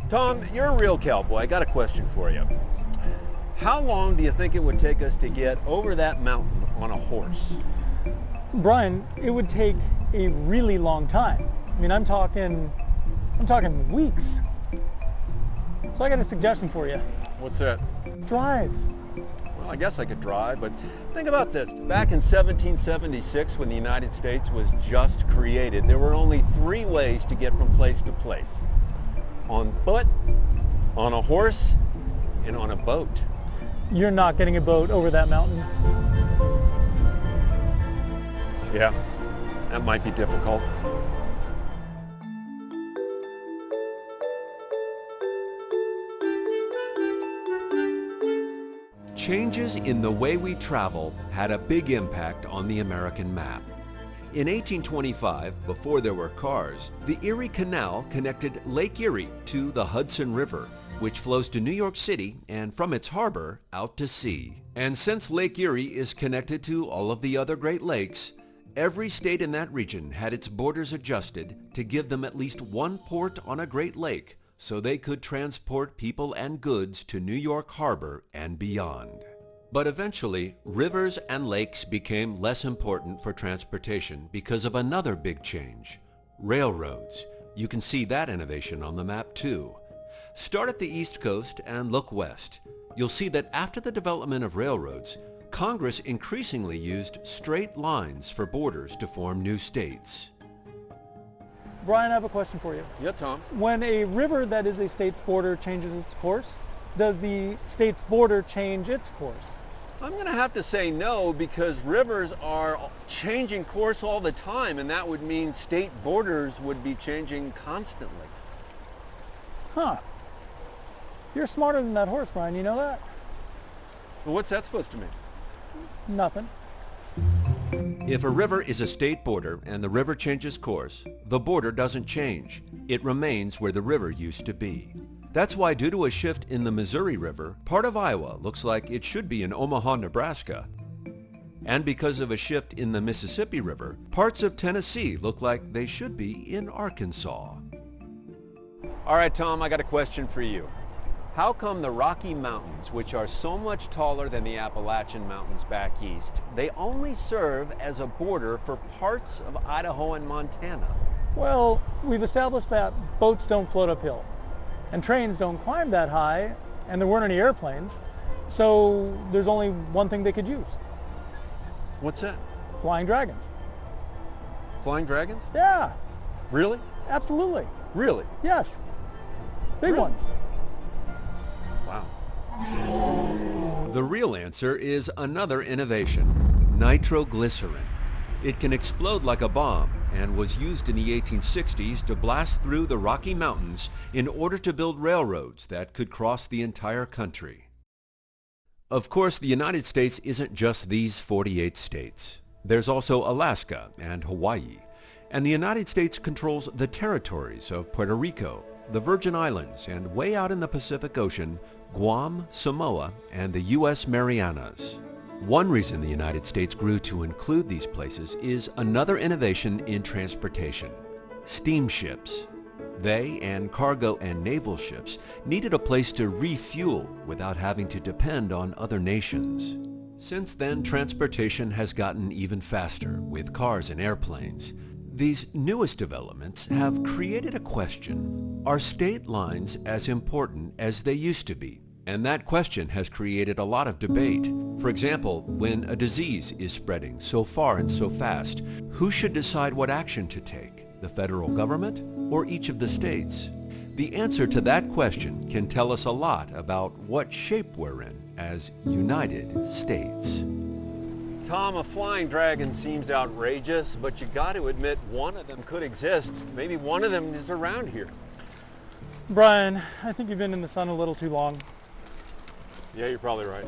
Tom, you're a real cowboy. I got a question for you. How long do you think it would take us to get over that mountain on a horse? Brian, it would take a really long time. I mean, I'm talking weeks. So I got a suggestion for you. What's that? Drive. Well, I guess I could drive, but think about this. Back in 1776, when the United States was just created, there were only 3 ways to get from place to place. On foot, on a horse, and on a boat. You're not getting a boat over that mountain. Yeah, that might be difficult. Changes in the way we travel had a big impact on the American map. In 1825, before there were cars, the Erie Canal connected Lake Erie to the Hudson River, which flows to New York City and from its harbor out to sea. And since Lake Erie is connected to all of the other Great Lakes, every state in that region had its borders adjusted to give them at least one port on a Great Lake so they could transport people and goods to New York Harbor and beyond. But eventually, rivers and lakes became less important for transportation because of another big change: railroads. You can see that innovation on the map too. Start at the East Coast and look west. You'll see that after the development of railroads, Congress increasingly used straight lines for borders to form new states. Brian, I have a question for you. Yeah, Tom. When a river that is a state's border changes its course, does the state's border change its course? I'm going to have to say no, because rivers are changing course all the time, and that would mean state borders would be changing constantly. Huh. You're smarter than that horse, Brian. You know that? Well, what's that supposed to mean? Nothing. If a river is a state border and the river changes course, the border doesn't change. It remains where the river used to be. That's why, due to a shift in the Missouri River, part of Iowa looks like it should be in Omaha, Nebraska. And because of a shift in the Mississippi River, parts of Tennessee look like they should be in Arkansas. All right, Tom, I got a question for you. How come the Rocky Mountains, which are so much taller than the Appalachian Mountains back east, they only serve as a border for parts of Idaho and Montana? Well, we've established that boats don't float uphill, and trains don't climb that high, and there weren't any airplanes, so there's only one thing they could use. What's that? Flying dragons. Flying dragons? Yeah, Really? absolutely. Really? Yes. Big Really? ones. Wow. The real answer is another innovation: nitroglycerin. It can explode like a bomb and was used in the 1860s to blast through the Rocky Mountains in order to build railroads that could cross the entire country. Of course, the United States isn't just these 48 states. There's also Alaska and Hawaii. And the United States controls the territories of Puerto Rico, the Virgin Islands, and way out in the Pacific Ocean, Guam, Samoa, and the U.S. Marianas. One reason the United States grew to include these places is another innovation in transportation: steamships. They and cargo and naval ships needed a place to refuel without having to depend on other nations. Since then, transportation has gotten even faster with cars and airplanes. These newest developments have created a question: are state lines as important as they used to be? And that question has created a lot of debate. For example, when a disease is spreading so far and so fast, who should decide what action to take? The federal government or each of the states? The answer to that question can tell us a lot about what shape we're in as United States. Tom, a flying dragon seems outrageous, but you got to admit one of them could exist. Maybe one of them is around here. Brian, I think you've been in the sun a little too long. Yeah, you're probably right.